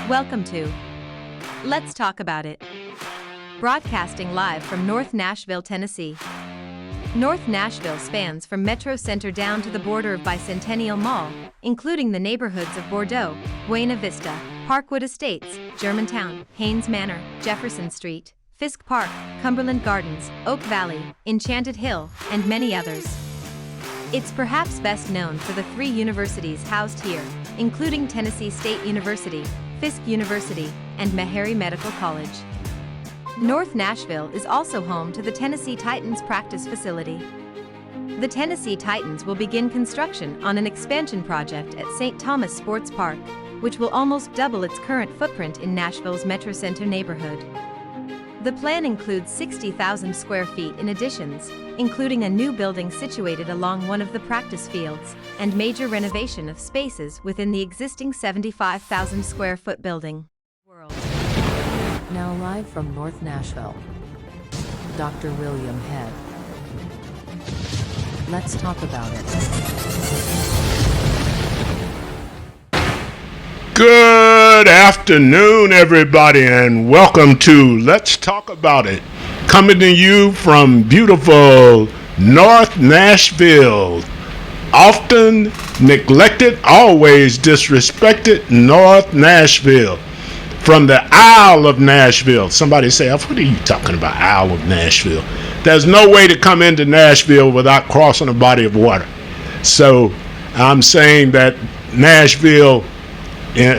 Welcome to Let's Talk About It. Broadcasting live from North Nashville, Tennessee. North Nashville spans from Metro Center down to the border of Bicentennial Mall, including the neighborhoods of Bordeaux, Buena Vista, Parkwood Estates, Germantown, Haynes Manor, Jefferson Street, Fisk Park, Cumberland Gardens, Oak Valley, Enchanted Hill, and many others. It's perhaps best known for the 3 universities housed here, including Tennessee State University, Fisk University, and Meharry Medical College. North Nashville is also home to the Tennessee Titans practice facility. The Tennessee Titans will begin construction on an expansion project at St. Thomas Sports Park, which will almost double its current footprint in Nashville's Metro Center neighborhood. The plan includes 60,000 square feet in additions, including a new building situated along one of the practice fields, and major renovation of spaces within the existing 75,000 square foot building. Now live from North Nashville, Dr. William Head. Let's talk about it. Good afternoon, everybody, and welcome to Let's Talk About It, coming to you from beautiful North Nashville, often neglected, always disrespected North Nashville, from the Isle of Nashville. Somebody say, what are you talking about, Isle of Nashville? There's no way to come into Nashville without crossing a body of water. So I'm saying that Nashville,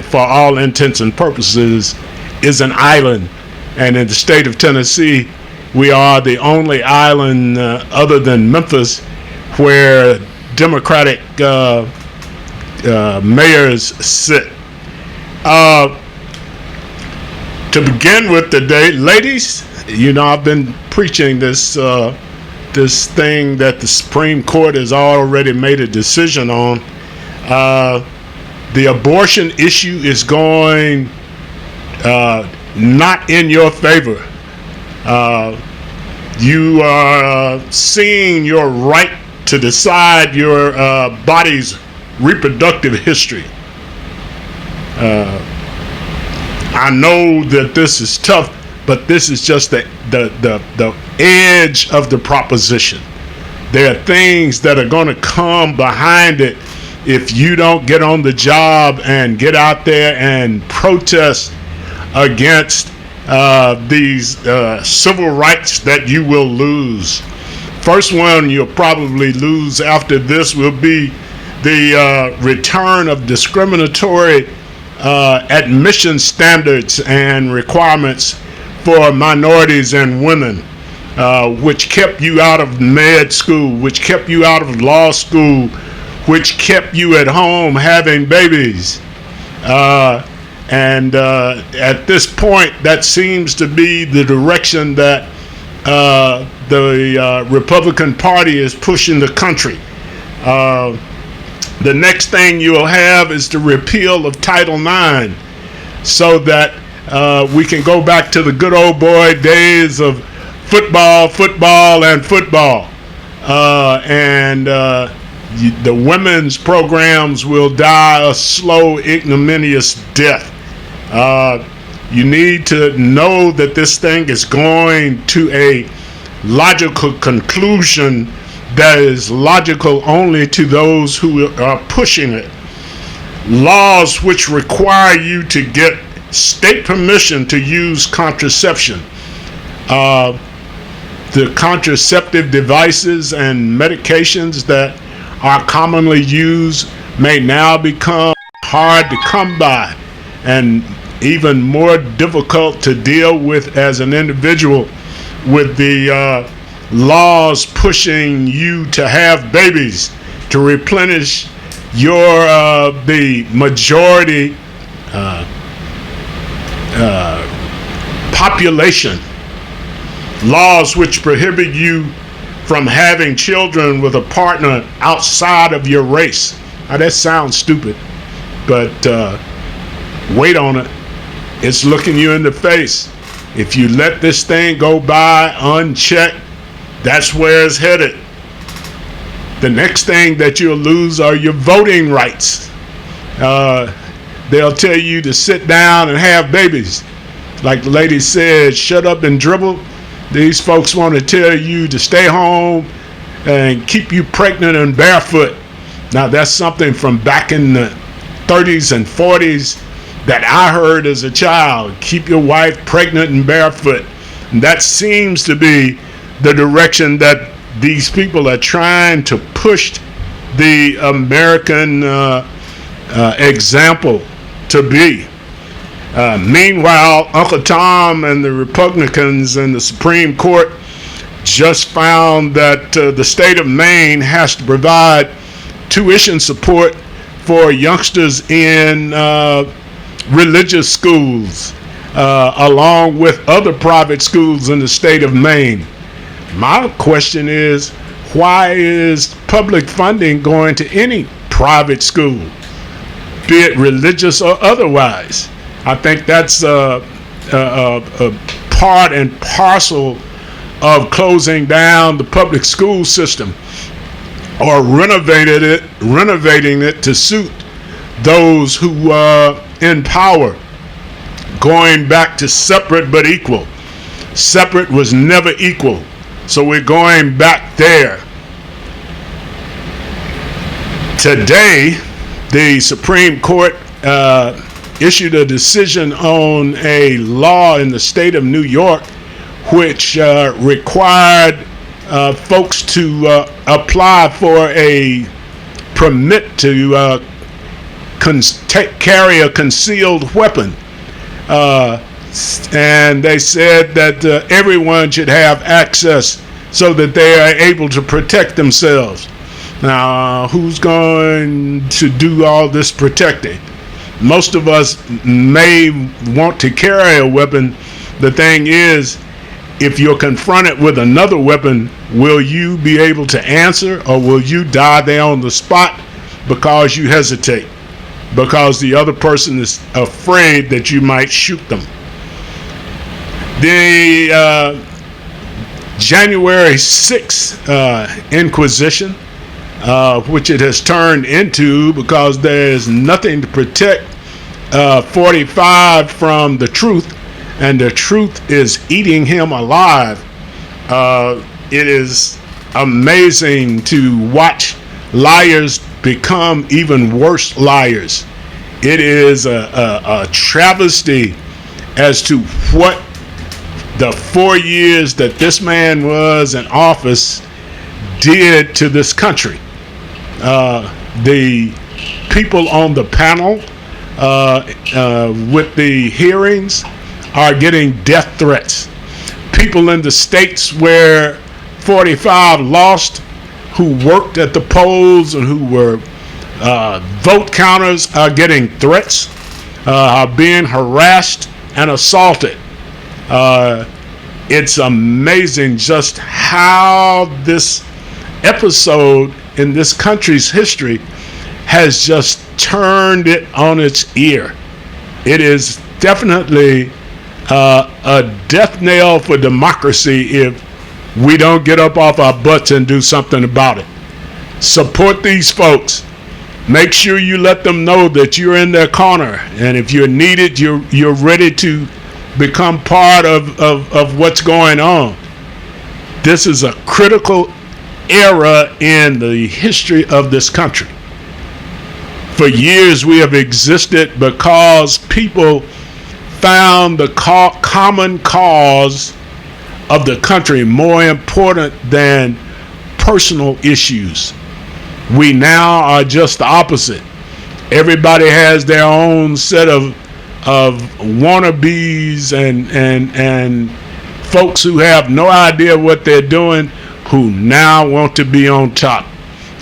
for all intents and purposes, is an island. And in the state of Tennessee, we are the only island other than Memphis where Democratic mayors sit. To begin with today, ladies, you know, I've been preaching this this thing that the Supreme Court has already made a decision on. The abortion issue is going not in your favor. You are seeing your right to decide your body's reproductive history. I know that this is tough, but this is just the edge of the proposition. There are things that are going to come behind it if you don't get on the job and get out there and protest against these civil rights that you will lose. First one you'll probably lose after this will be the return of discriminatory admission standards and requirements for minorities and women, which kept you out of med school, which kept you out of law school, which kept you at home having babies. And at this point, that seems to be the direction that the Republican Party is pushing the country. The next thing you'll have is the repeal of Title IX, so that we can go back to the good old boy days of football. And the women's programs will die a slow, ignominious death. You need to know that this thing is going to a logical conclusion that is logical only to those who are pushing it. Laws which require you to get state permission to use contraception. The contraceptive devices and medications that are commonly used may now become hard to come by and even more difficult to deal with as an individual, with the laws pushing you to have babies to replenish your the majority population. Laws which prohibit you from having children with a partner outside of your race. Now that sounds stupid, but wait on it. It's looking you in the face. If you let this thing go by unchecked, that's where it's headed. The next thing that you'll lose are your voting rights. They'll tell you to sit down and have babies. Like the lady said, shut up and dribble. These folks want to tell you to stay home and keep you pregnant and barefoot. Now, that's something from back in the 30s and 40s that I heard as a child. Keep your wife pregnant and barefoot. And that seems to be the direction that these people are trying to push the American example to be. Meanwhile, Uncle Tom and the Republicans in the Supreme Court just found that the state of Maine has to provide tuition support for youngsters in religious schools, along with other private schools in the state of Maine. My question is, why is public funding going to any private school, be it religious or otherwise? I think that's a part and parcel of closing down the public school system, or renovating it to suit those who are in power, going back to separate but equal. Separate was never equal, so we're going back there. Today, the Supreme Court issued a decision on a law in the state of New York which required folks to apply for a permit to carry a concealed weapon. And they said that everyone should have access so that they are able to protect themselves. Now, who's going to do all this protecting? Most of us may want to carry a weapon. The thing is, if you're confronted with another weapon, will you be able to answer, or will you die there on the spot because you hesitate? Because the other person is afraid that you might shoot them. The January 6th Inquisition, which it has turned into because there's nothing to protect 45 from the truth, and the truth is eating him alive. It is amazing to watch liars become even worse liars. It is a travesty as to what the 4 years that this man was in office did to this country. The people on the panel with the hearings are getting death threats. People in the states where 45 lost, who worked at the polls and who were vote counters, are getting threats, are being harassed and assaulted. It's amazing just how this episode in this country's history has just turned it on its ear. It is definitely a death knell for democracy if we don't get up off our butts and do something about it. Support these folks. Make sure you let them know that you're in their corner, and if you're needed, you're ready to become part of what's going on. This is a critical era in the history of this country. For years we have existed because people found the common cause of the country more important than personal issues. We now are just the opposite. Everybody has their own set of wannabes and folks who have no idea what they're doing, who now want to be on top.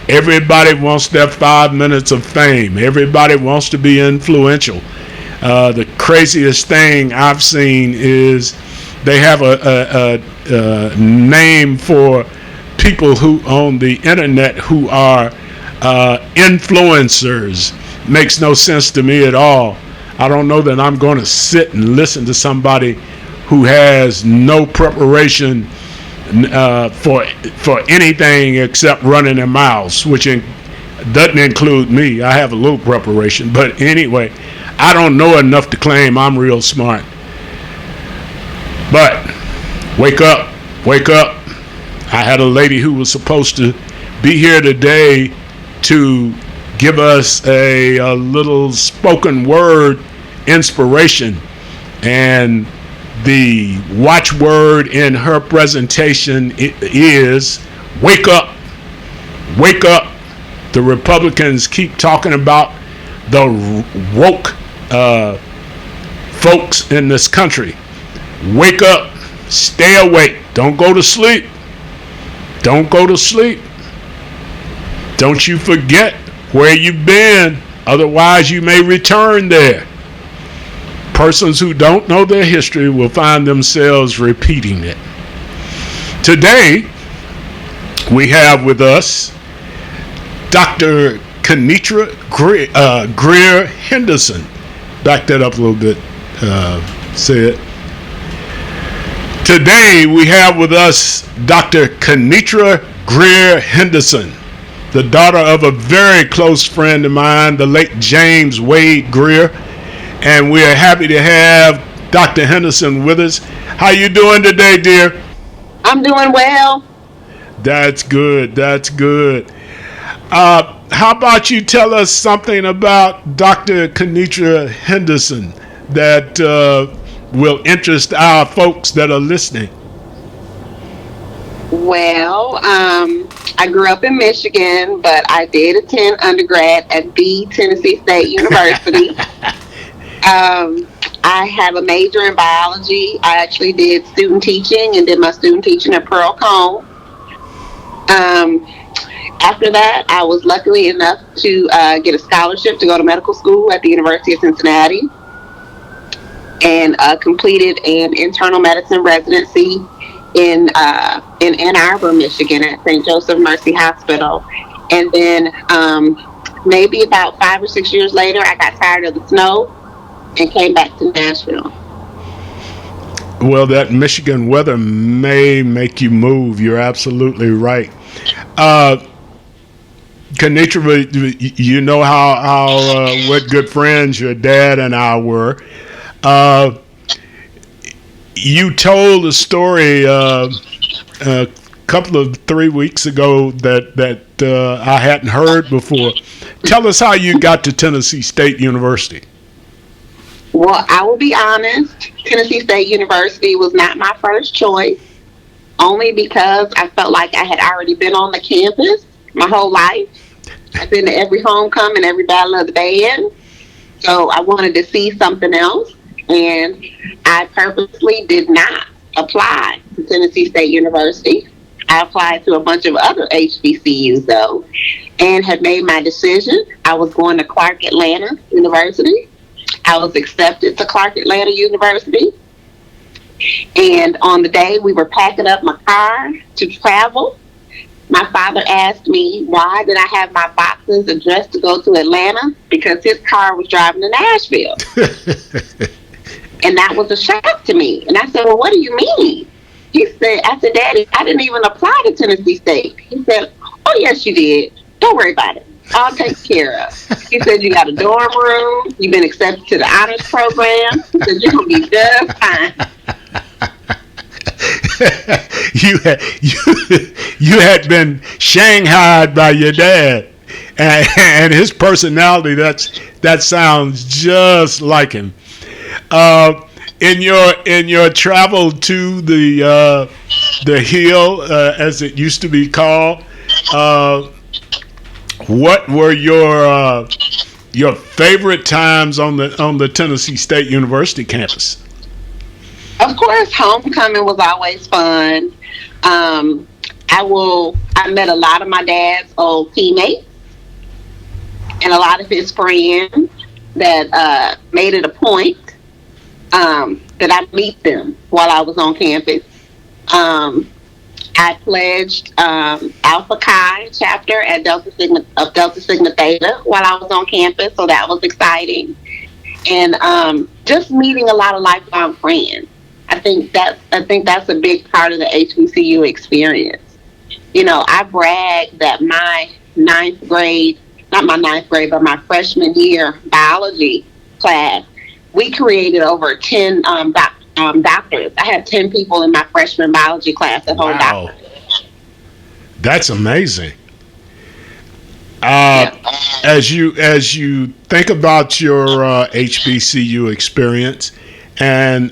Everybody wants their 5 minutes of fame. Everybody wants to be influential. The craziest thing I've seen is they have a name for people who on the internet who are influencers. Makes no sense to me at all. I don't know that I'm going to sit and listen to somebody who has no preparation for anything except running their mouths, which Doesn't include me. I have a little preparation. But anyway, I don't know enough to claim I'm real smart. But wake up, wake up. I had a lady who was supposed to be here today to give us a little spoken word inspiration. And the watchword in her presentation is wake up, wake up. The Republicans keep talking about the woke folks in this country. Wake up, stay awake, don't go to sleep. Don't go to sleep. Don't you forget where you've been, otherwise you may return there. Persons who don't know their history will find themselves repeating it. Today, we have with us Dr. Kenitra Greer Henderson. Back that up a little bit, say it. Today, we have with us Dr. Kenitra Greer Henderson, the daughter of a very close friend of mine, the late James Wade Greer. And we are happy to have Dr. Henderson with us. How you doing today, dear? I'm doing well. That's good. That's good. How about you tell us something about Dr. Kenitra Henderson that will interest our folks that are listening? Well, I grew up in Michigan, but I did attend undergrad at the Tennessee State University. I have a major in biology. I actually did student teaching and did my student teaching at Pearl Cone. After that, I was lucky enough to get a scholarship to go to medical school at the University of Cincinnati, and completed an internal medicine residency in Ann Arbor, Michigan at St. Joseph Mercy Hospital. And then maybe about 5 or 6 years later, I got tired of the snow and came back to Nashville. Well, that Michigan weather may make you move. You're absolutely right. Kenitra, you know how what good friends your dad and I were. You told a story a couple of 3 weeks ago that I hadn't heard before. Tell us how you got to Tennessee State University. Well, I will be honest, Tennessee State University was not my first choice, only because I felt like I had already been on the campus my whole life. I've been to every homecoming, every battle of the band, so I wanted to see something else, and I purposely did not apply to Tennessee State University. I applied to a bunch of other HBCUs, though, and had made my decision. I was going to Clark Atlanta University. I was accepted to Clark Atlanta University. And on the day we were packing up my car to travel, my father asked me why did I have my boxes addressed to go to Atlanta, because his car was driving to Nashville. And that was a shock to me. And I said, well, what do you mean? I said, Daddy, I didn't even apply to Tennessee State. He said, oh, yes, you did. Don't worry about it. I'll take care of. He said, you got a dorm room. You've been accepted to the honors program. He said, you're going to be just fine. You had been shanghaied by your dad, and his personality. That sounds just like him. In your travel to the Hill, as it used to be called, what were your favorite times on the Tennessee State University campus? Of course, homecoming was always fun. I met a lot of my dad's old teammates and a lot of his friends that made it a point that I meet them while I was on campus. I pledged Alpha Chi chapter at Delta Sigma Theta while I was on campus, so that was exciting. And just meeting a lot of lifelong friends. I think that's a big part of the HBCU experience. You know, I brag that my 9th grade not my ninth grade, but my freshman year biology class, we created over 10 doctors. I had 10 people in my freshman biology class that hold Wow. doctors. That's amazing. Yeah. As you think about your HBCU experience and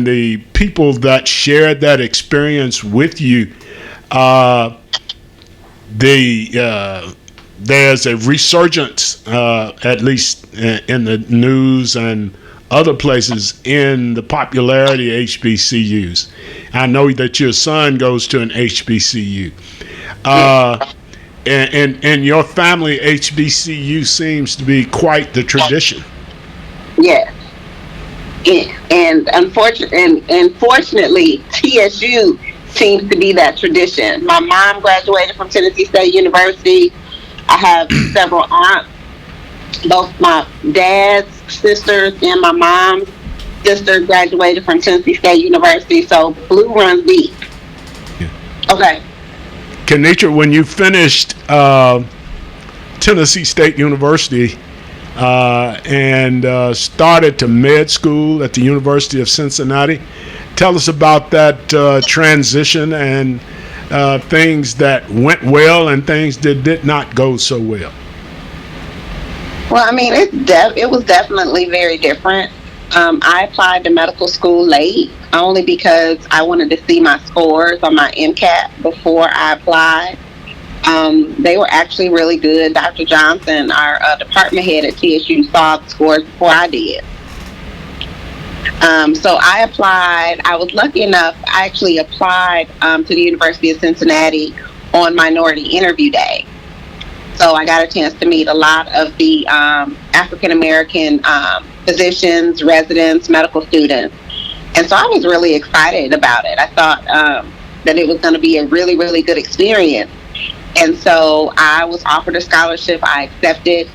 the people that shared that experience with you, there's a resurgence, at least in the news and other places, in the popularity of HBCUs. I know that your son goes to an HBCU. And your family, HBCU seems to be quite the tradition. Yes. And fortunately, TSU seems to be that tradition. My mom graduated from Tennessee State University. I have several aunts, both my dad's sisters and my mom's sister graduated from Tennessee State University, so blue runs deep. Yeah. Okay. Kenitra, when you finished Tennessee State University and started to med school at the University of Cincinnati, tell us about that transition and things that went well and things that did not go so well. Well, I mean, it was definitely very different. I applied to medical school late only because I wanted to see my scores on my MCAT before I applied. They were actually really good. Dr. Johnson, our department head at TSU, saw the scores before I did. So I applied. I was lucky enough, I actually applied to the University of Cincinnati on Minority Interview Day. So I got a chance to meet a lot of the African American physicians, residents, medical students. And so I was really excited about it. I thought that it was going to be a really, really good experience. And so I was offered a scholarship. I accepted.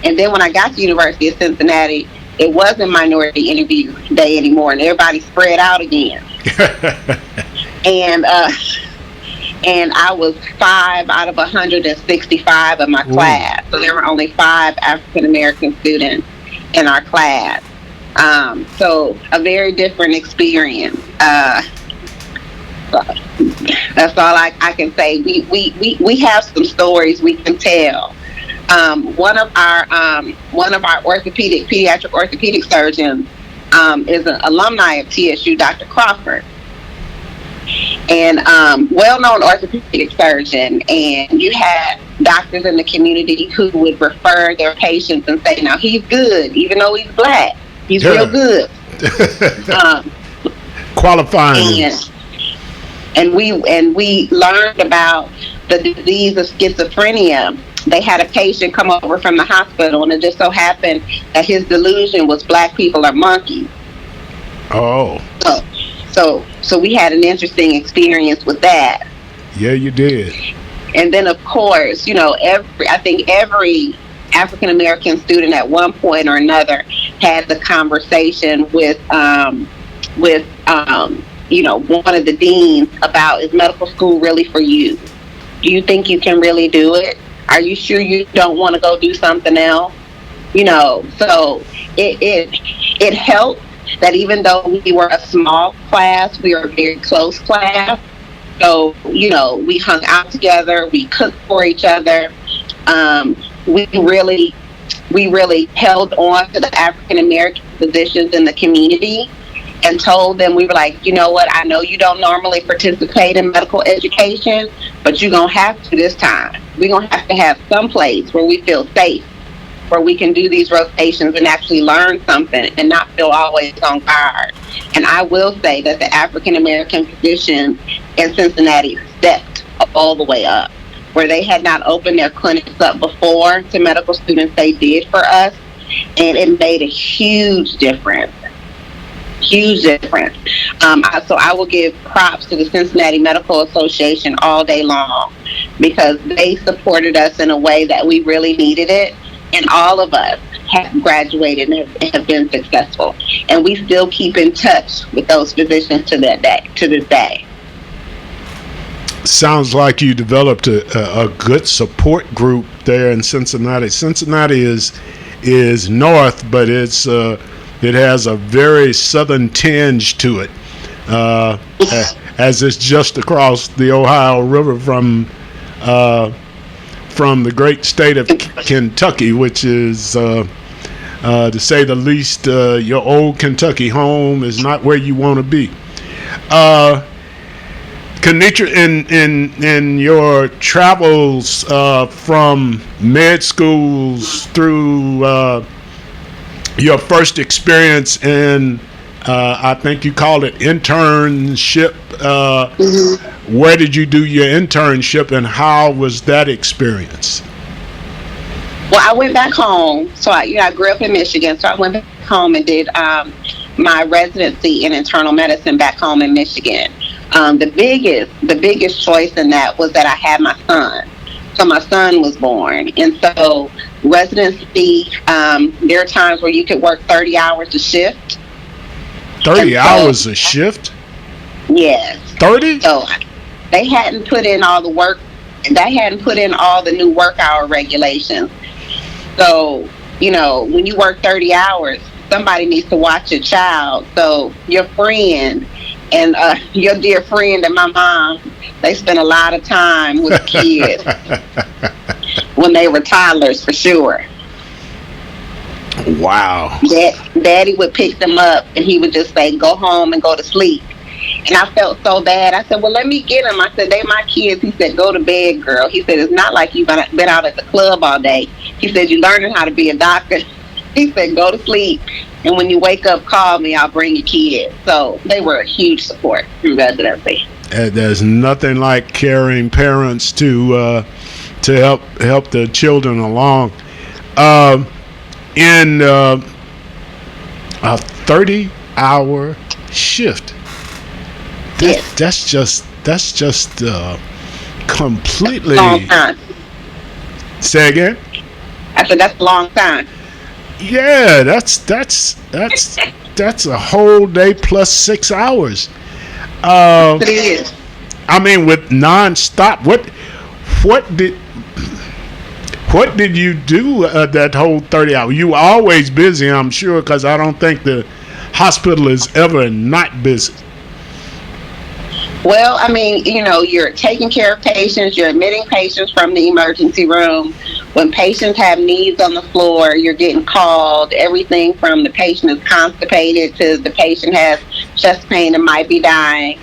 And then when I got to the University of Cincinnati, it wasn't Minority Interview Day anymore, and everybody spread out again. And I was 5 out of 165 of my class. So there were only 5 African American students in our class. So a very different experience. That's all I can say. We have some stories we can tell. One of our pediatric orthopedic surgeons is an alumni of TSU, Dr. Crawford, and well-known orthopedic surgeon. And you had doctors in the community who would refer their patients and say, "Now he's good, even though he's black. He's real good." Qualifying. And we learned about the disease of schizophrenia. They had a patient come over from the hospital, and it just so happened that his delusion was black people are monkeys. Oh. So we had an interesting experience with that. Yeah, you did. And then, of course, I think every African American student at one point or another had the conversation with one of the deans about, is medical school really for you? Do you think you can really do it? Are you sure you don't want to go do something else? So it helped that even though we were a small class, we were a very close class. So, we hung out together, we cooked for each other. We really held on to the African American physicians in the community and told them, we were like, you know what, I know you don't normally participate in medical education, but you're going to have to this time. We're going to have some place where we feel safe, where we can do these rotations and actually learn something and not feel always on guard. And I will say that the African American physicians in Cincinnati stepped all the way up. Where they had not opened their clinics up before to medical students, they did for us. And it made a huge difference. Huge difference. So I will give props to the Cincinnati Medical Association all day long, because they supported us in a way that we really needed it. And all of us have graduated and have been successful. And we still keep in touch with those physicians to this day. Sounds like you developed a good support group there in Cincinnati. Cincinnati is north, but it has a very southern tinge to it, as it's just across the Ohio River from the great state of Kentucky, which is, to say the least, your old Kentucky home is not where you want to be. Kenitra, in your travels from med schools through your first experience in, I think you called it internship. Where did you do your internship, and how was that experience? Well, I went back home. So I grew up in Michigan, so I went back home and did my residency in internal medicine back home in Michigan. The biggest choice in that was that I had my son. So my son was born. And so residency, there are times where you could work 30 hours a shift. 30 hours a shift? Yes. 30? So they hadn't put in all the work. They hadn't put in all the new work hour regulations. So, when you work 30 hours, somebody needs to watch your child. So your friend and your dear friend and my mom, they spent a lot of time with kids when they were toddlers, for sure. Wow. Daddy would pick them up and he would just say, go home and go to sleep. And I felt so bad. I said, well, let me get them. I said, they my kids. He said, go to bed, girl. He said, it's not like you've been out at the club all day. He said, you're learning how to be a doctor. He said, go to sleep. And when you wake up, call me. I'll bring your kids. So they were a huge support through residency. There's nothing like caring parents to help the children along. In a 30-hour shift. That's just completely. Long time. Say again? I said that's a long time. Yeah, that's a whole day plus 6 hours. It is. I mean, with nonstop. What did you do that whole 30 hours? You were always busy, I'm sure, because I don't think the hospital is ever not busy. Well, I mean, you're taking care of patients, you're admitting patients from the emergency room. When patients have needs on the floor, you're getting called. Everything from the patient is constipated to the patient has chest pain and might be dying.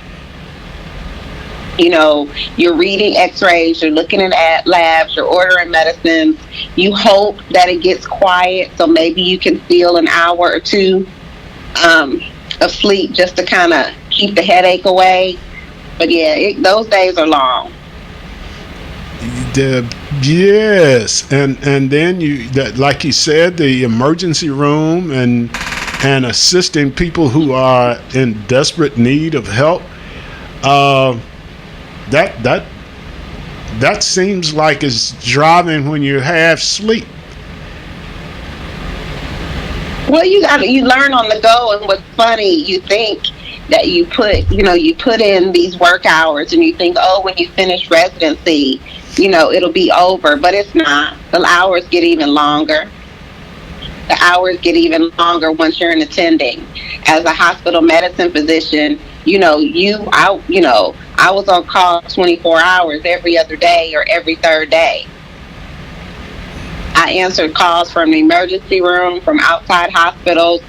You're reading x-rays, you're looking at labs, you're ordering medicines. You hope that it gets quiet, so maybe you can steal an hour or two of sleep just to kind of keep the headache away. But yeah, those days are long. Yes, and then like you said, the emergency room and assisting people who are in desperate need of help. That seems like it's driving when you half sleep. Well, you learn on the go, and what's funny, you think that you put in these work hours, and you think, oh, when you finish residency, it'll be over, but it's not. The hours get even longer. The hours get even longer once you're in attending. As a hospital medicine physician, I was on call 24 hours every other day or every third day. I answered calls from the emergency room, from outside hospitals,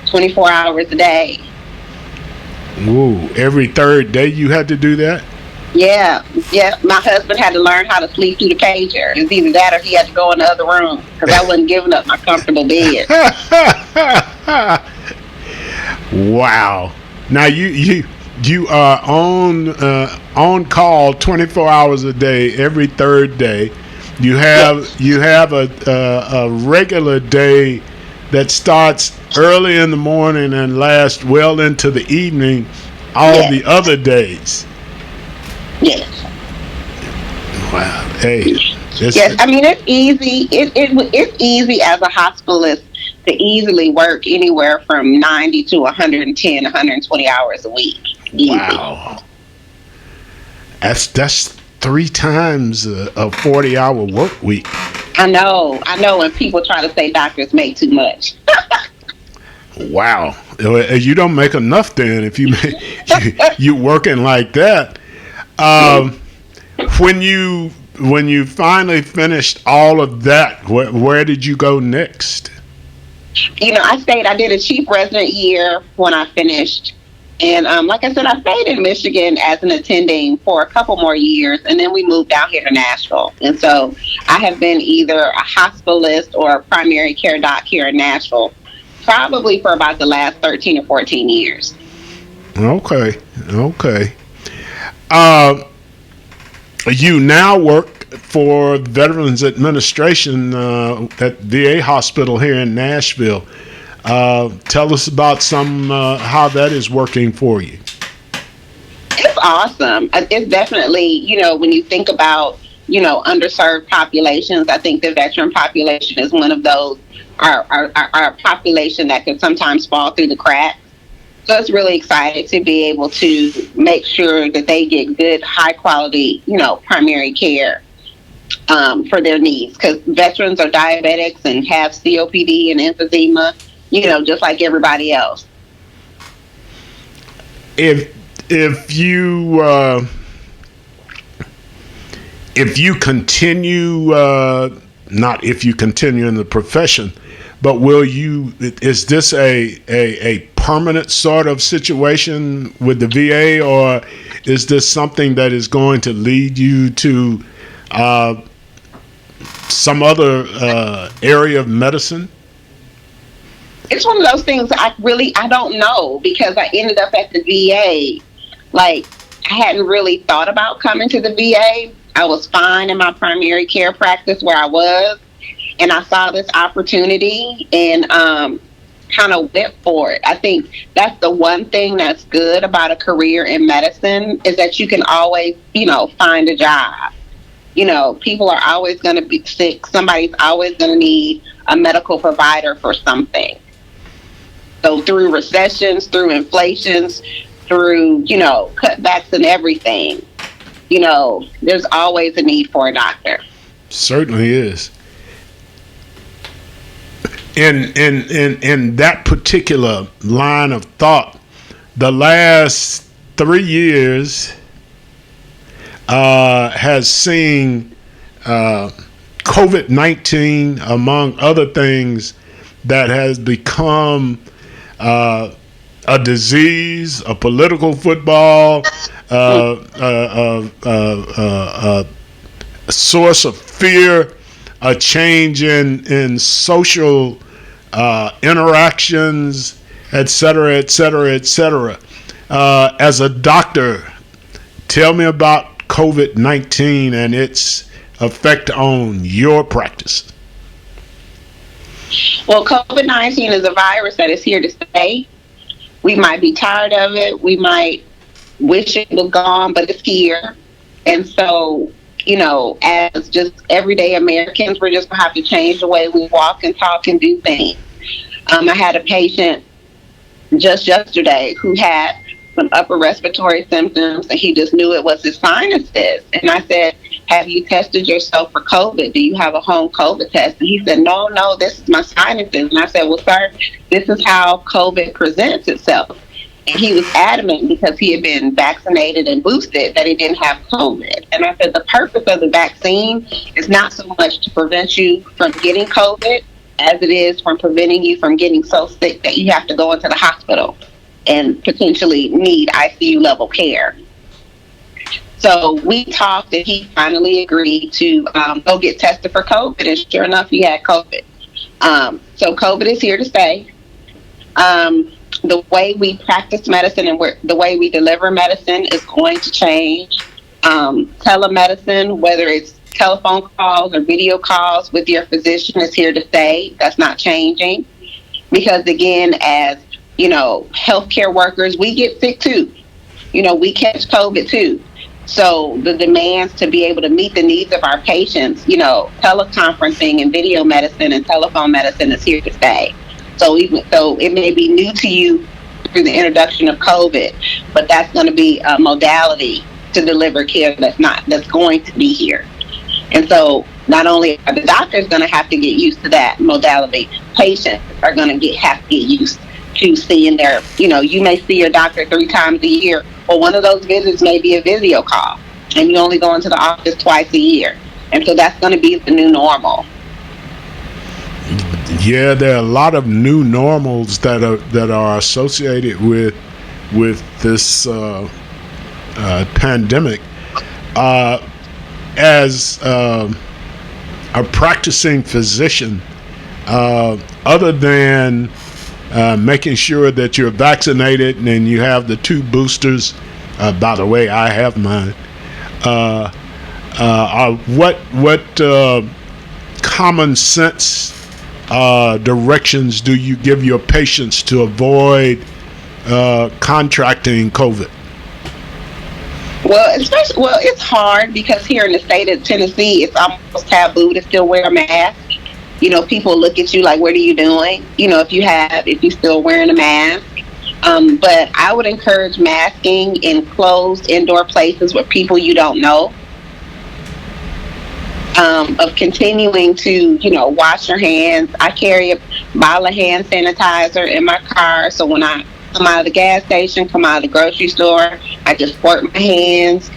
24 hours a day. Whoa, every third day you had to do that? Yeah. My husband had to learn how to sleep through the pager. It was either that or he had to go in the other room because I wasn't giving up my comfortable bed. Wow. Now you are on call 24 hours a day, every third day. You have a regular day that starts early in the morning and lasts well into the evening all the other days. Yes. Wow. Hey. Yes, I mean, it's easy. It's easy as a hospitalist to easily work anywhere from 90 to 110, 120 hours a week. Easy. Wow. That's 3 times a 40-hour work week. I know, and people try to say doctors make too much. Wow, you don't make enough then if you working like that. When you finally finished all of that, where did you go next? I did a chief resident year when I finished. And like I said, I stayed in Michigan as an attending for a couple more years, and then we moved down here to Nashville. And so I have been either a hospitalist or a primary care doc here in Nashville, probably for about the last 13 or 14 years. Okay. You now work for Veterans Administration at VA Hospital here in Nashville. Tell us about how that is working for you. It's awesome. It's definitely, when you think about, underserved populations, I think the veteran population is one of those, our population that can sometimes fall through the cracks. So it's really excited to be able to make sure that they get good, high quality, primary care for their needs. Because veterans are diabetics and have COPD and emphysema, just like everybody else. If you continue, not if you continue in the profession, but is this a permanent sort of situation with the VA, or is this something that is going to lead you to some other area of medicine? It's one of those things I don't know, because I ended up at the VA. Like, I hadn't really thought about coming to the VA. I was fine in my primary care practice where I was, and I saw this opportunity and kind of went for it. I think that's the one thing that's good about a career in medicine, is that you can always, find a job. People are always going to be sick. Somebody's always going to need a medical provider for something. So through recessions, through inflations, through, cutbacks and everything, there's always a need for a doctor. Certainly is. In that particular line of thought, the last 3 years has seen COVID-19, among other things, that has become a disease, a political football, a source of fear, a change in social interactions, et cetera, et cetera, et cetera. As a doctor, tell me about COVID-19 and its effect on your practice. Well, COVID-19 is a virus that is here to stay. We might be tired of it. We might wish it was gone, but it's here. And so, as just everyday Americans, we're just going to have to change the way we walk and talk and do things. I had a patient just yesterday who had some upper respiratory symptoms, and he just knew it was his sinuses. And I said, have you tested yourself for COVID? Do you have a home COVID test? And he said, no, this is my sinuses. And I said, well, sir, this is how COVID presents itself. And he was adamant, because he had been vaccinated and boosted, that he didn't have COVID. And I said, the purpose of the vaccine is not so much to prevent you from getting COVID as it is from preventing you from getting so sick that you have to go into the hospital and potentially need ICU level care. So we talked, and he finally agreed to go get tested for COVID, and sure enough, he had COVID. So COVID is here to stay. The way we practice medicine and the way we deliver medicine is going to change. Telemedicine, whether it's telephone calls or video calls with your physician, is here to stay. That's not changing. Because again, as healthcare workers, we get sick too. We catch COVID too. So the demands to be able to meet the needs of our patients, teleconferencing and video medicine and telephone medicine is here to stay. So it may be new to you through the introduction of COVID, but that's going to be a modality to deliver care that's going to be here. And so not only are the doctors going to have to get used to that modality, patients are going to have to get used to seeing their, you may see your doctor 3 times a year, or one of those visits may be a video call, and you only go into the office twice a year. And so that's going to be the new normal. Yeah, there are a lot of new normals that are associated with this pandemic. As a practicing physician, other than making sure that you're vaccinated and you have the 2 boosters, by the way, I have mine. What common sense directions do you give your patients to avoid contracting COVID? Well, it's hard because here in the state of Tennessee, it's almost taboo to still wear a mask. People look at you like, "What are you doing?" If you're still wearing a mask. But I would encourage masking in closed indoor places with people you don't know. Of continuing to, wash your hands. I carry a bottle of hand sanitizer in my car, so when I come out of the gas station, come out of the grocery store, I just squirt my hands,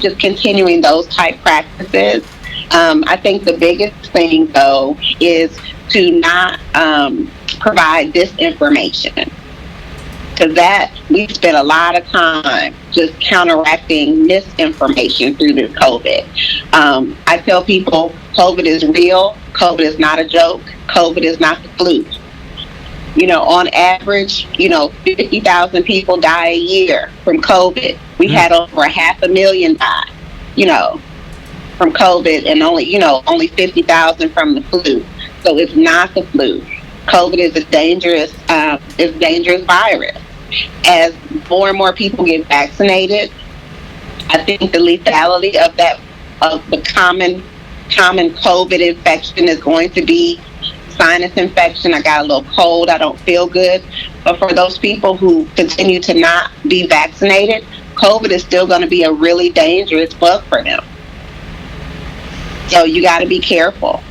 just continuing those type practices. I think the biggest thing, though, is to not provide disinformation. Because we spent a lot of time just counteracting misinformation through this COVID. I tell people COVID is real. COVID is not a joke. COVID is not the flu. On average, 50,000 people die a year from COVID. We had over 500,000 die, from COVID, and only 50,000 from the flu. So it's not the flu. COVID is a dangerous virus. As more and more people get vaccinated, I think the lethality of the common COVID infection is going to be sinus infection. I got a little cold. I don't feel good. But for those people who continue to not be vaccinated, COVID is still going to be a really dangerous bug for them. So you got to be careful.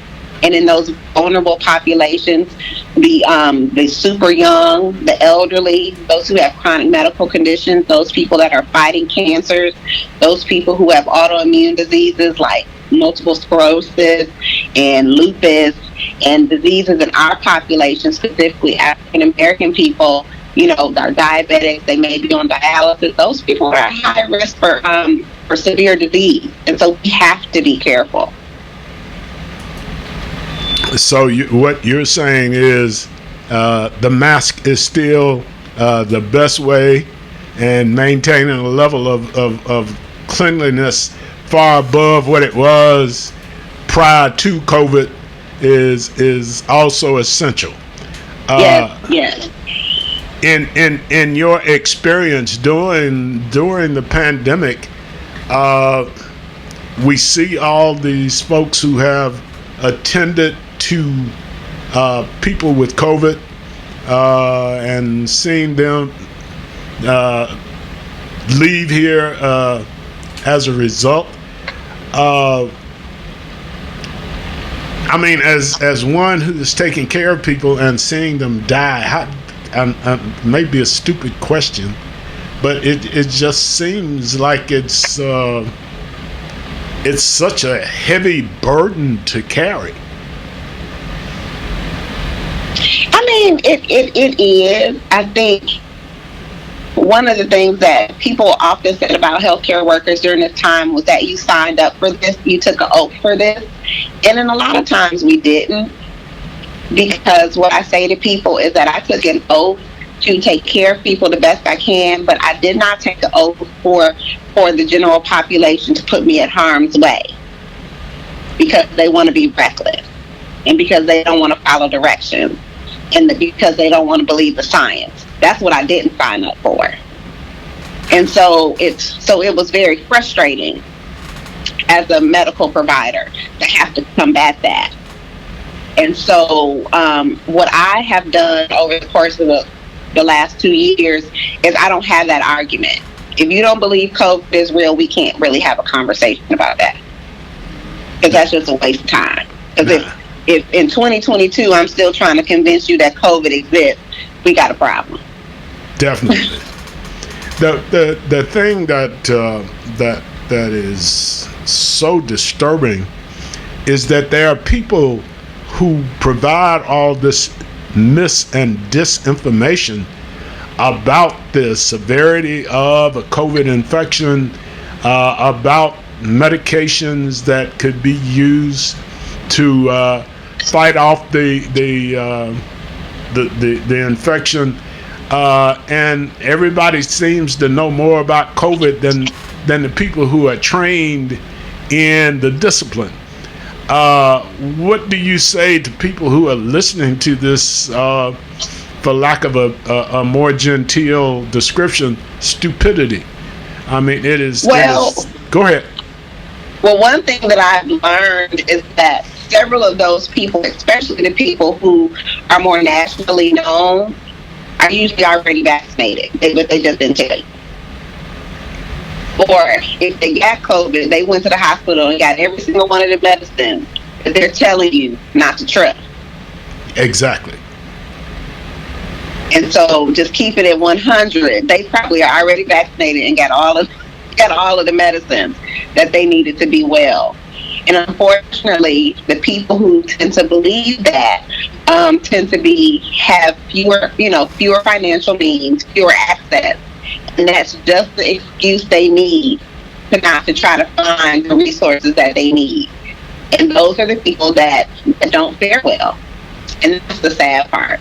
And in those vulnerable populations, the super young, the elderly, those who have chronic medical conditions, those people that are fighting cancers, those people who have autoimmune diseases like multiple sclerosis and lupus, and diseases in our population, specifically African American people, are diabetics, they may be on dialysis. Those people are at high risk for severe disease. And so we have to be careful. So what you're saying is the mask is still the best way, and maintaining a level of cleanliness far above what it was prior to COVID is also essential. Yes. In your experience during the pandemic, we see all these folks who have attended to people with COVID and seeing them leave here as a result. As one who's taking care of people and seeing them die, maybe a stupid question, but it just seems like it's such a heavy burden to carry. It is. I think one of the things that people often said about healthcare workers during this time was that you signed up for this, you took an oath for this, and then a lot of times we didn't, because what I say to people is that I took an oath to take care of people the best I can, but I did not take an oath for the general population to put me at harm's way because they want to be reckless and because they don't want to follow directions and because they don't want to believe the science. That's what I didn't sign up for. And so it was very frustrating as a medical provider to have to combat that. And so what I have done over the course of the last 2 years is I don't have that argument If you don't believe COVID is real, we can't really have a conversation about that, because that's just a waste of time. Because if in 2022 I'm still trying to convince you that COVID exists, we got a problem. Definitely. The thing that is so disturbing is that there are people who provide all this mis and disinformation about the severity of a COVID infection, about medications that could be used to fight off the infection, and everybody seems to know more about COVID than the people who are trained in the discipline. What do you say to people who are listening to this, for lack of a more genteel description, stupidity? I mean, it is. Go ahead. Well, one thing that I've learned is that several of those people, especially the people who are more nationally known, are usually already vaccinated, but they just didn't tell you. Or if they got COVID, they went to the hospital and got every single one of the medicines that they're telling you not to trust. Exactly. And so just keep it at 100. They probably are already vaccinated and got all of the medicines that they needed to be well. And unfortunately, the people who tend to believe that tend to have fewer financial means, fewer access, and that's just the excuse they need not to try to find the resources that they need. And those are the people that don't fare well, and that's the sad part.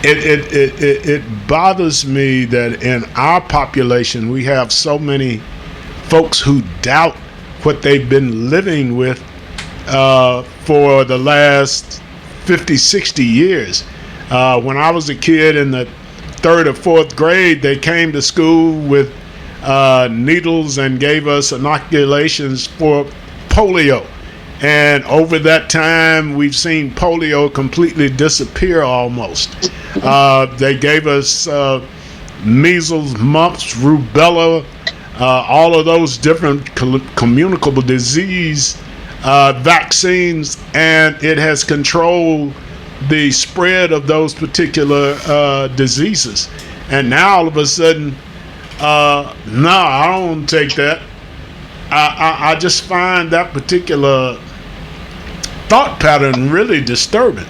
It bothers me that in our population we have so many folks who doubt what they've been living with for the last 50, 60 years. When I was a kid in the 3rd or 4th grade, they came to school with needles and gave us inoculations for polio. And over that time, we've seen polio completely disappear almost. They gave us measles, mumps, rubella, all of those different communicable disease vaccines, and it has controlled the spread of those particular diseases. And now all of a sudden, no, I don't take that. I just find that particular thought pattern really disturbing.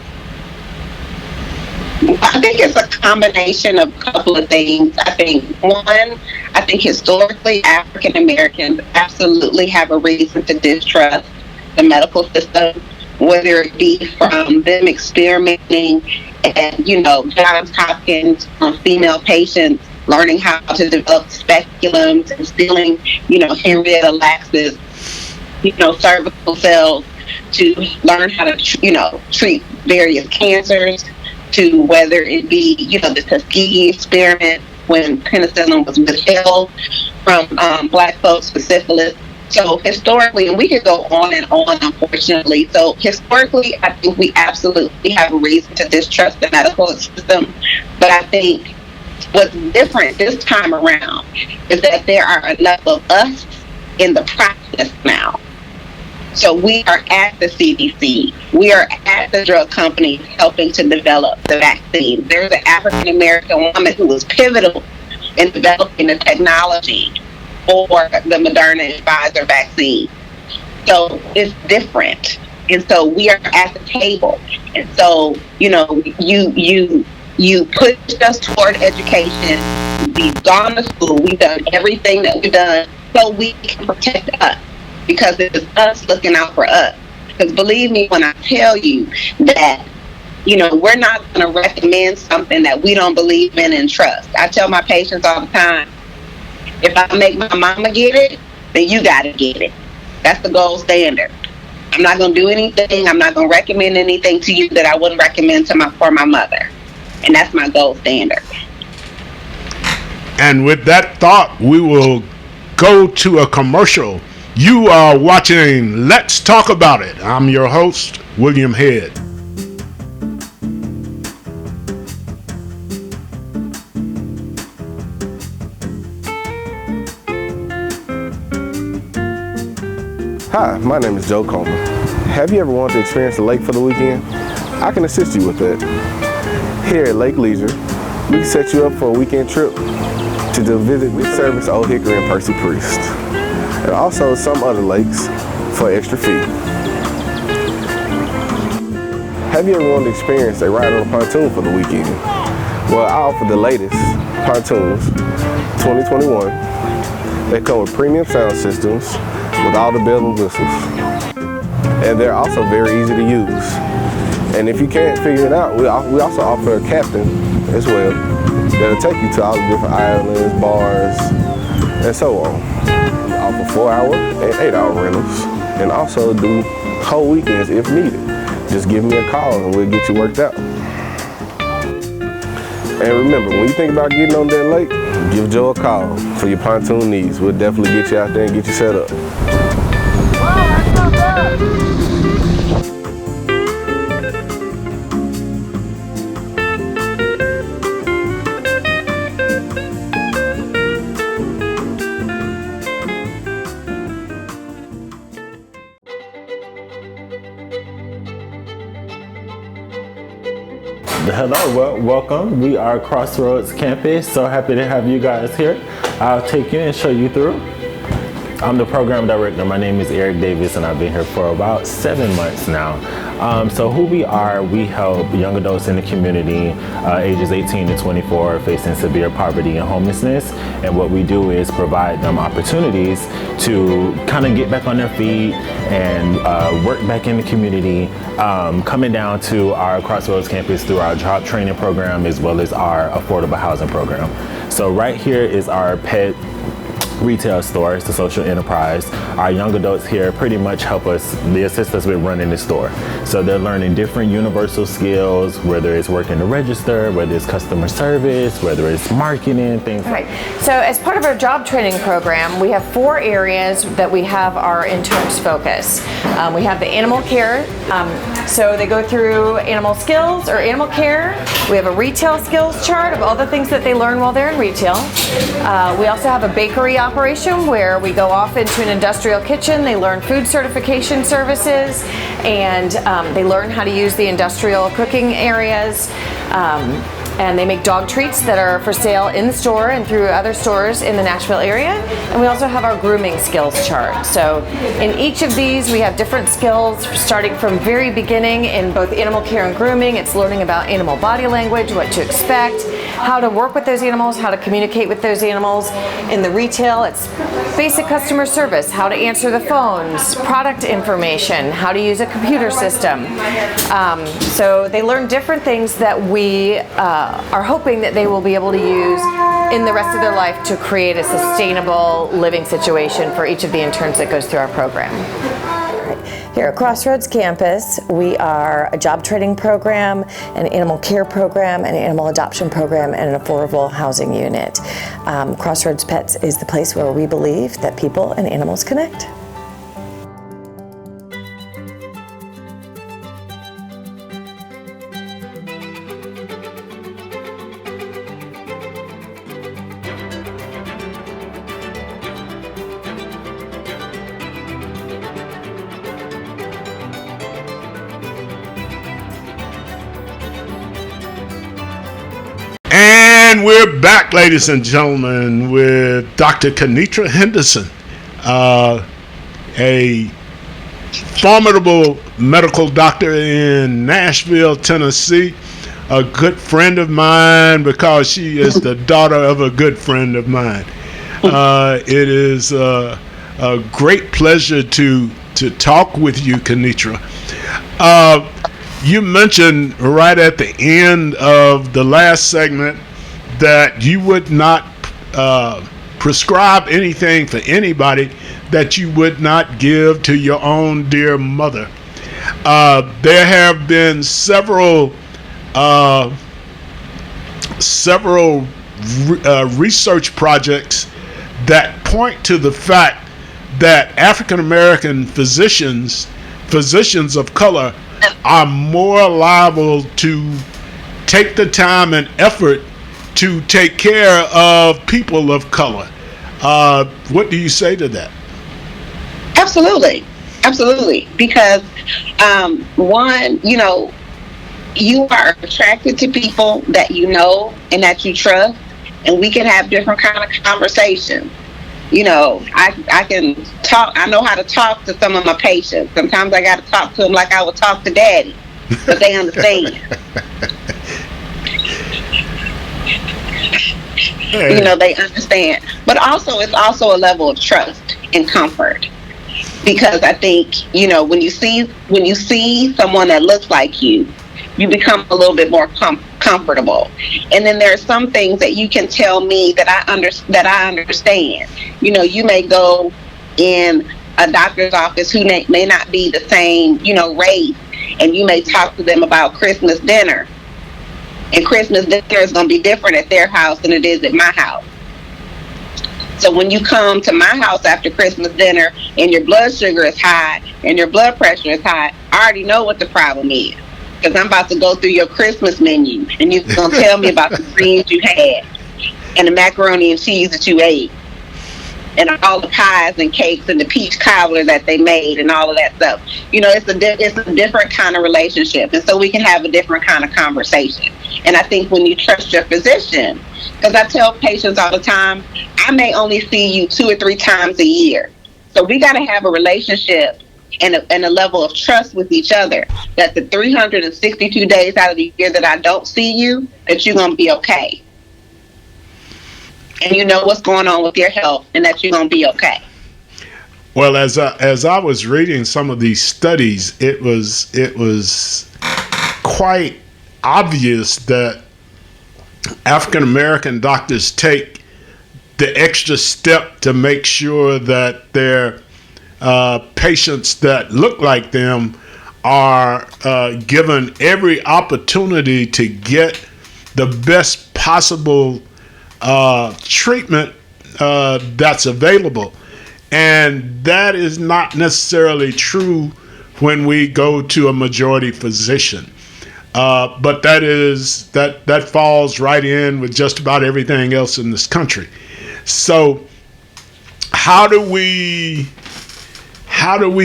I think it's a combination of a couple of things. I think historically African Americans absolutely have a reason to distrust the medical system, whether it be from them experimenting and, Johns Hopkins on female patients, learning how to develop speculums and stealing, Henrietta Lacks's, cervical cells, to learn how to, treat various cancers, to whether it be, the Tuskegee experiment when penicillin was withheld from black folks with syphilis. So historically, and we could go on and on, unfortunately. So historically, I think we absolutely have a reason to distrust the medical system. But I think what's different this time around is that there are enough of us in the process now. So we are at the CDC. We are at the drug companies helping to develop the vaccine. There's an African American woman who was pivotal in developing the technology for the Moderna and Pfizer vaccine. So it's different. And so we are at the table. And so, you pushed us toward education. We've gone to school. We've done everything that we've done so we can protect us, because it's us looking out for us. Because believe me when I tell you that, we're not going to recommend something that we don't believe in and trust. I tell my patients all the time, if I make my mama get it, then you got to get it. That's the gold standard. I'm not going to do anything. I'm not going to recommend anything to you that I wouldn't recommend for my mother. And that's my gold standard. And with that thought, we will go to a commercial. You are watching Let's Talk About It. I'm your host, William Head. Hi, my name is Joe Coleman. Have you ever wanted to experience the lake for the weekend? I can assist you with that. Here at Lake Leisure, we can set you up for a weekend trip to visit the service Old Hickory and Percy Priest, and also some other lakes for extra fee. Have you ever wanted to experience a ride on a pontoon for the weekend? Well, I offer the latest pontoons, 2021. They come with premium sound systems with all the bells and whistles. And they're also very easy to use. And if you can't figure it out, we also offer a captain as well that'll take you to all the different islands, bars, and so on. We offer 4-hour and 8-hour rentals, and also do whole weekends if needed. Just give me a call and we'll get you worked out. And remember, when you think about getting on that lake, give Joe a call for your pontoon needs. We'll definitely get you out there and get you set up. Hello, welcome. We are Crossroads Campus. So happy to have you guys here. I'll take you and show you through. I'm the program director. My name is Eric Davis, and I've been here for about 7 months now. So who we are, we help young adults in the community, ages 18 to 24, facing severe poverty and homelessness. And what we do is provide them opportunities to kind of get back on their feet and work back in the community, coming down to our Crossroads campus through our job training program as well as our affordable housing program. So right here is our pet retail store. It's a social enterprise. Our young adults here pretty much they assist us with running the store. So they're learning different universal skills, whether it's working the register, whether it's customer service, whether it's marketing, things like that. So as part of our job training program, we have 4 areas that we have our interns focus. We have the animal care. So they go through animal skills or animal care. We have a retail skills chart of all the things that they learn while they're in retail. We also have a bakery operation where we go off into an industrial kitchen. They learn food certification services, and they learn how to use the industrial cooking areas. And they make dog treats that are for sale in the store and through other stores in the Nashville area. And we also have our grooming skills chart. So in each of these, we have different skills starting from very beginning in both animal care and grooming. It's learning about animal body language, what to expect, how to work with those animals, how to communicate with those animals. In the retail, it's basic customer service, how to answer the phones, product information, how to use a computer system. So they learn different things that we are hoping that they will be able to use in the rest of their life to create a sustainable living situation for each of the interns that goes through our program. Here at Crossroads Campus, we are a job training program, an animal care program, an animal adoption program, and an affordable housing unit. Crossroads Pets is the place where we believe that people and animals connect. And we're back, ladies and gentlemen, with Dr. Kenitra Henderson, a formidable medical doctor in Nashville, Tennessee, a good friend of mine because she is the daughter of a good friend of mine. It is a great pleasure to talk with you, Kenitra. You mentioned right at the end of the last segment that you would not prescribe anything for anybody that you would not give to your own dear mother. There have been several research projects that point to the fact that African American physicians of color are more liable to take the time and effort to take care of people of color. What do you say to that? Absolutely. Absolutely, because one, you are attracted to people that you know and that you trust, and we can have different kind of conversations. I can talk. I know how to talk to some of my patients. Sometimes I got to talk to them like I would talk to Daddy, but they understand. They understand. But also, it's also a level of trust and comfort. Because I think, when you see someone that looks like you become a little bit more comfortable. And then there are some things that you can tell me that I understand. You may go in a doctor's office who may not be the same, race, and you may talk to them about Christmas dinner. And Christmas dinner is going to be different at their house than it is at my house. So when you come to my house after Christmas dinner and your blood sugar is high and your blood pressure is high, I already know what the problem is. Because I'm about to go through your Christmas menu and you're going to tell me about the greens you had and the macaroni and cheese that you ate and all the pies and cakes and the peach cobbler that they made and all of that stuff. It's a different kind of relationship. And so we can have a different kind of conversation. And I think when you trust your physician, because I tell patients all the time, I may only see you 2 or 3 times a year. So we got to have a relationship and a level of trust with each other that the 362 days out of the year that I don't see you, that you're going to be okay. And you know what's going on with your health and that you're going to be okay. Well, as I was reading some of these studies, it was quite obvious that African American doctors take the extra step to make sure that their patients that look like them are given every opportunity to get the best possible treatment that's available. And that is not necessarily true when we go to a majority physician. But that falls right in with just about everything else in this country. So how do we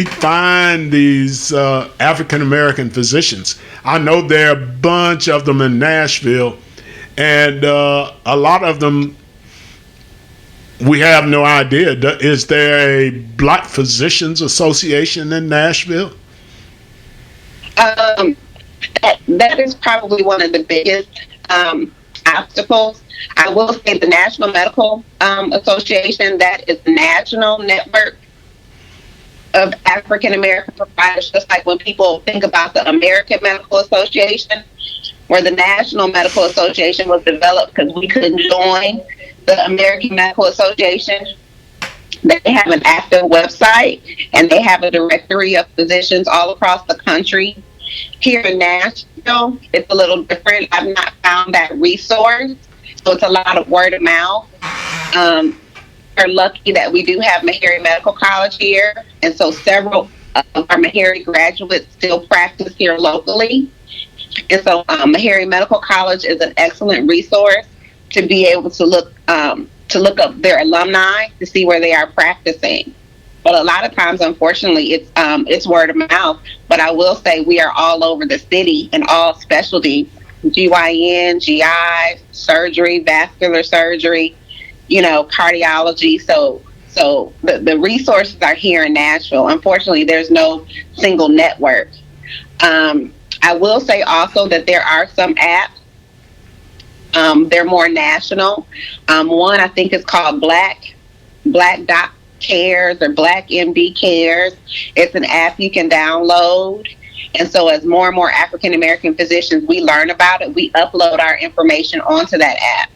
find these African American physicians? I know there are a bunch of them in Nashville, and a lot of them we have no idea. Is there a Black Physicians Association in Nashville? That is probably one of the biggest obstacles. I will say the National Medical Association, that is a national network of African American providers, just like when people think about the American Medical Association, where the National Medical Association was developed because we couldn't join the American Medical Association. They have an active website and they have a directory of physicians all across the country. Here in Nashville, it's a little different. I've not found that resource, so it's a lot of word of mouth. We're lucky that we do have Meharry Medical College here, and so several of our Meharry graduates still practice here locally. And so Meharry Medical College is an excellent resource to be able to look up their alumni to see where they are practicing. But a lot of times, unfortunately, it's word of mouth. But I will say we are all over the city in all specialties: GYN, GI, surgery, vascular surgery, cardiology. So the resources are here in Nashville. Unfortunately, there's no single network. I will say also that there are some apps. They're more national. One I think is called Black Doc Cares or Black MD Cares. It's an app you can download. And so as more and more African American physicians, we learn about it, we upload our information onto that app.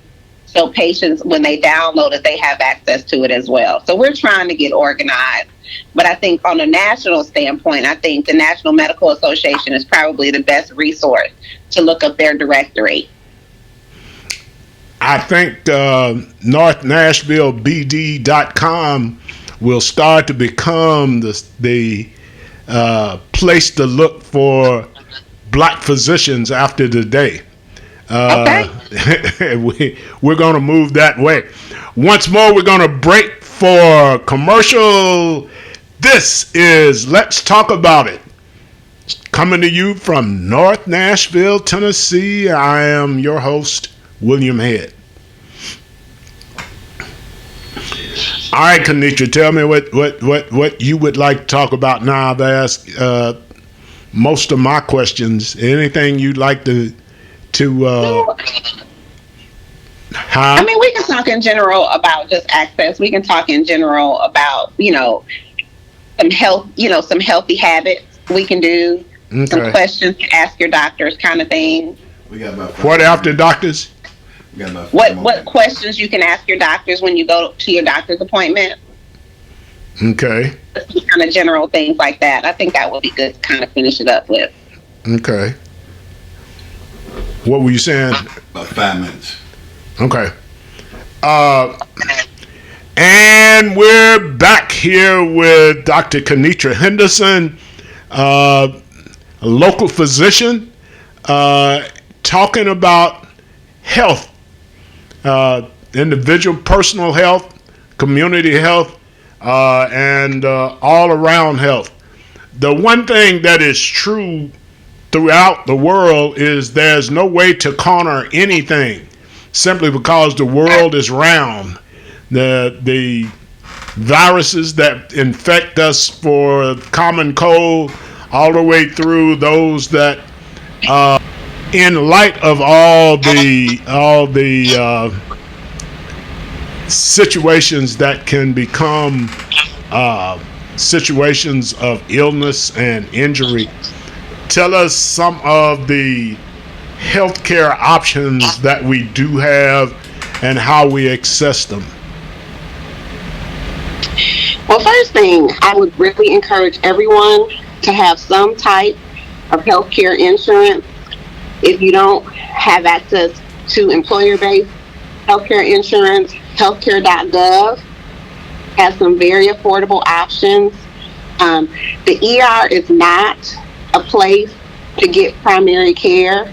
So patients, when they download it, they have access to it as well. So we're trying to get organized. But I think on a national standpoint, I think the National Medical Association is probably the best resource to look up their directory. I think NorthNashvilleBD.com will start to become the place to look for Black physicians after today. Okay. We're going to move that way. Once more, we're going to break for commercial This is Let's Talk About It. Coming to you from North Nashville, Tennessee. I am your host, William Head. All right, Kenitra, tell me what you would like to talk about now. I've asked most of my questions. Anything you'd like to I mean, we can talk in general about just access. We can talk in general about, some health, some healthy habits we can do, some questions to ask your doctors kind of thing. We got about what after doctors? We got about What questions you can ask your doctors when you go to your doctor's appointment? Okay. Kind of general things like that. I think that would be good to kind of finish it up with. Okay. What were you saying? About 5 minutes. Okay. And we're back here with Dr. Kenitra Henderson, a local physician, talking about health, individual personal health, community health, and all around health. The one thing that is true throughout the world is there's no way to corner anything simply because the world is round. The viruses that infect us for common cold all the way through those that in light of all the situations that can become situations of illness and injury, tell us some of the healthcare options that we do have and how we access them. Well, first thing, I would really encourage everyone to have some type of healthcare insurance. If you don't have access to employer-based healthcare insurance, healthcare.gov has some very affordable options. The ER is not a place to get primary care.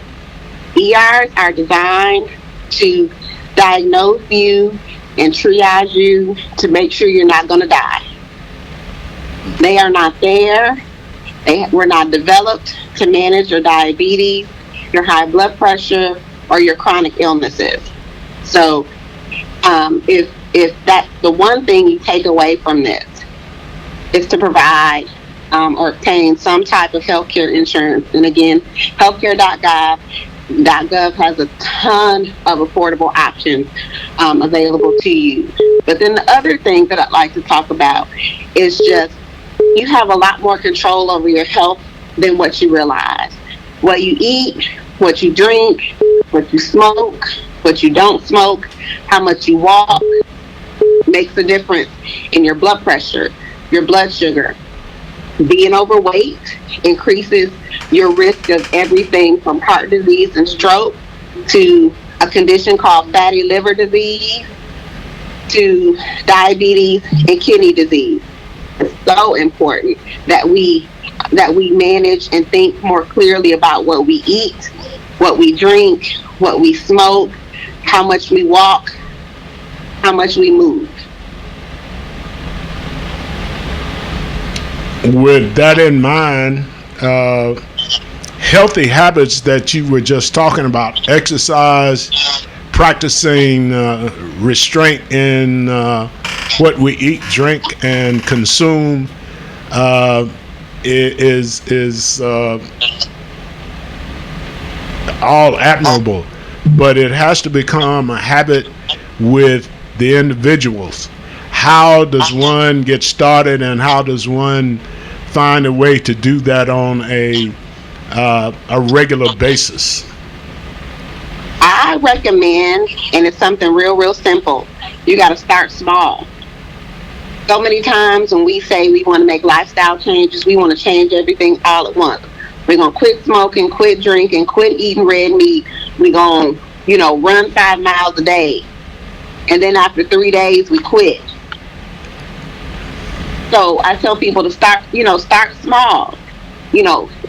ERs are designed to diagnose you and triage you to make sure you're not going to die. They are not there. They were not developed to manage your diabetes, your high blood pressure, or your chronic illnesses. So if that's the one thing you take away from this, is to provide or obtain some type of healthcare insurance. And again, healthcare.gov has a ton of affordable options available to you. But then the other thing that I'd like to talk about is just you have a lot more control over your health than what you realize. What you eat, what you drink, what you smoke, what you don't smoke, how much you walk makes a difference in your blood pressure, your blood sugar. Being overweight increases your risk of everything from heart disease and stroke to a condition called fatty liver disease to diabetes and kidney disease. It's so important that we manage and think more clearly about what we eat, what we drink, what we smoke, how much we walk, how much we move. With that in mind, healthy habits that you were just talking about, exercise, practicing restraint in what we eat, drink, and consume is all admirable, but it has to become a habit with the individuals. How does one get started, and how does one find a way to do that on a regular basis? I recommend, and it's something real simple, you got to start small. So many times when we say we want to make lifestyle changes, we want to change everything all at once. We're going to quit smoking, quit drinking, quit eating red meat. We're going to, run 5 miles a day. And then after 3 days, we quit. So I tell people to start small.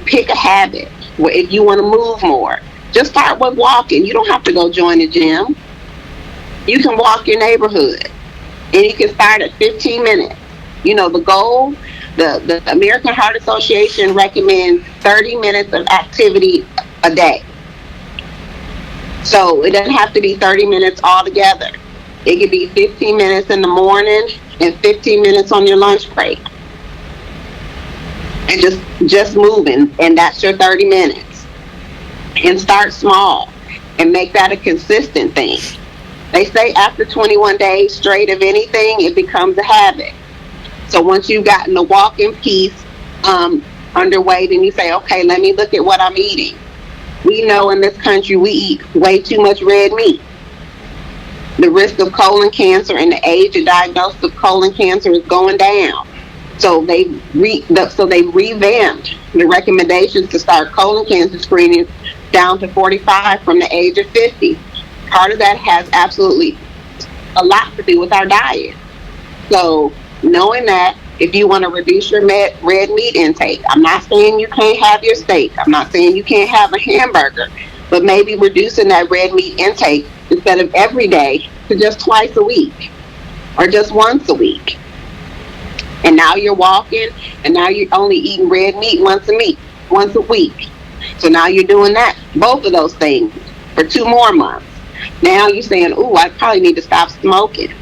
Pick a habit. Where if you want to move more, just start with walking. You don't have to go join the gym. You can walk your neighborhood, and you can start at 15 minutes. The goal The American Heart Association recommends 30 minutes of activity a day. So it doesn't have to be 30 minutes altogether. It could be 15 minutes in the morning and 15 minutes on your lunch break. And just moving, and that's your 30 minutes. And start small and make that a consistent thing. They say after 21 days straight of anything, it becomes a habit. So once you've gotten the walking piece underway, then you say, okay, let me look at what I'm eating. We know in this country we eat way too much red meat. The risk of colon cancer and the age of diagnosis of colon cancer is going down. So they revamped the recommendations to start colon cancer screening down to 45 from the age of 50. Part of that has absolutely a lot to do with our diet. So knowing that, if you want to reduce your red meat intake, I'm not saying you can't have your steak. I'm not saying you can't have a hamburger, but maybe reducing that red meat intake instead of every day to just twice a week or just once a week. And now you're walking, and now you're only eating red meat once a week. So now you're doing that, both of those things, for 2 more months. Now you're saying, ooh, I probably need to stop smoking.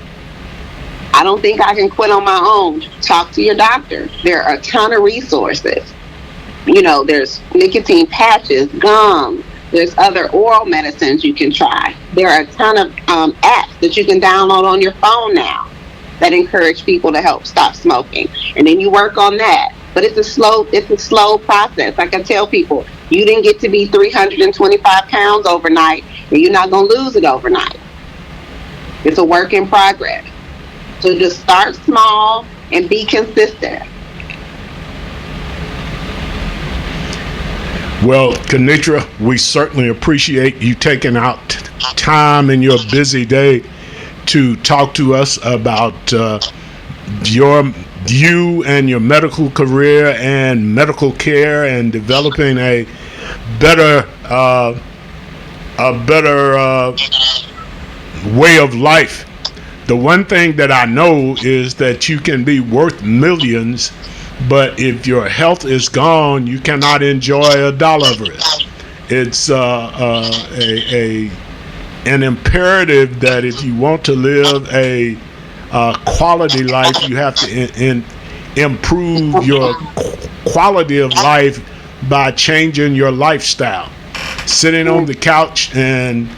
I don't think I can quit on my own. Talk to your doctor. There are a ton of resources. You know, there's nicotine patches, gum. There's other oral medicines you can try. There are a ton of apps that you can download on your phone now that encourage people to help stop smoking. And then you work on that. But it's a slow process. Like I tell people, you didn't get to be 325 pounds overnight, and you're not going to lose it overnight. It's a work in progress. So just start small and be consistent. Well, Kenitra, we certainly appreciate you taking out time in your busy day to talk to us about you and your medical career and medical care and developing a better way of life. The one thing that I know is that you can be worth millions, but if your health is gone, you cannot enjoy a dollar of it. It's an imperative that if you want to live a quality life, you have to improve your quality of life by changing your lifestyle. Sitting on the couch and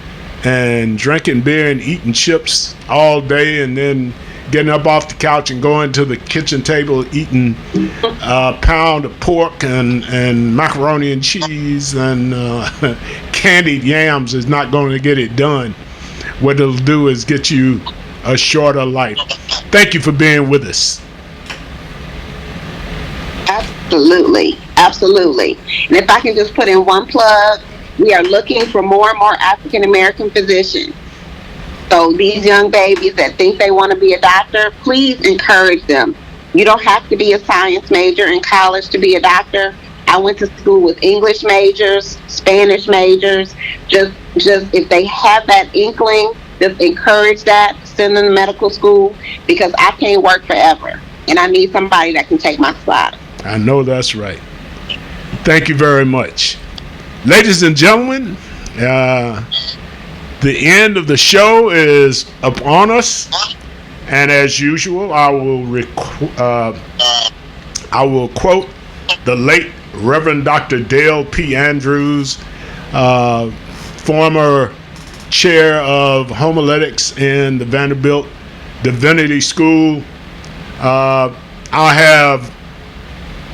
drinking beer and eating chips all day, and then getting up off the couch and going to the kitchen table eating a pound of pork and macaroni and cheese and candied yams is not going to get it done. What it'll do is get you a shorter life. Thank you for being with us. Absolutely. And if I can just put in one plug, we are looking for more and more African American physicians. So these young babies that think they want to be a doctor, please encourage them. You don't have to be a science major in college to be a doctor. I went to school with English majors, Spanish majors. Just if they have that inkling, just encourage that, send them to medical school, because I can't work forever. And I need somebody that can take my spot. I know that's right. Thank you very much. Ladies and gentlemen, the end of the show is upon us, and as usual, I will quote the late Reverend Dr. Dale P. Andrews, former chair of homiletics in the Vanderbilt Divinity School. I have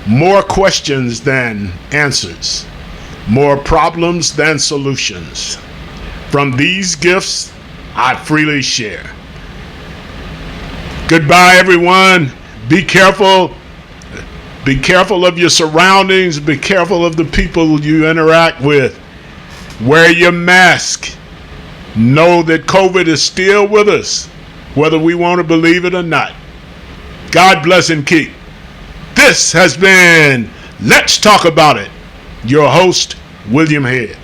more questions than answers, more problems than solutions. From these gifts, I freely share. Goodbye, everyone. Be careful. Be careful of your surroundings. Be careful of the people you interact with. Wear your mask. Know that COVID is still with us, whether we want to believe it or not. God bless and keep. This has been Let's Talk About It. Your host, William Head.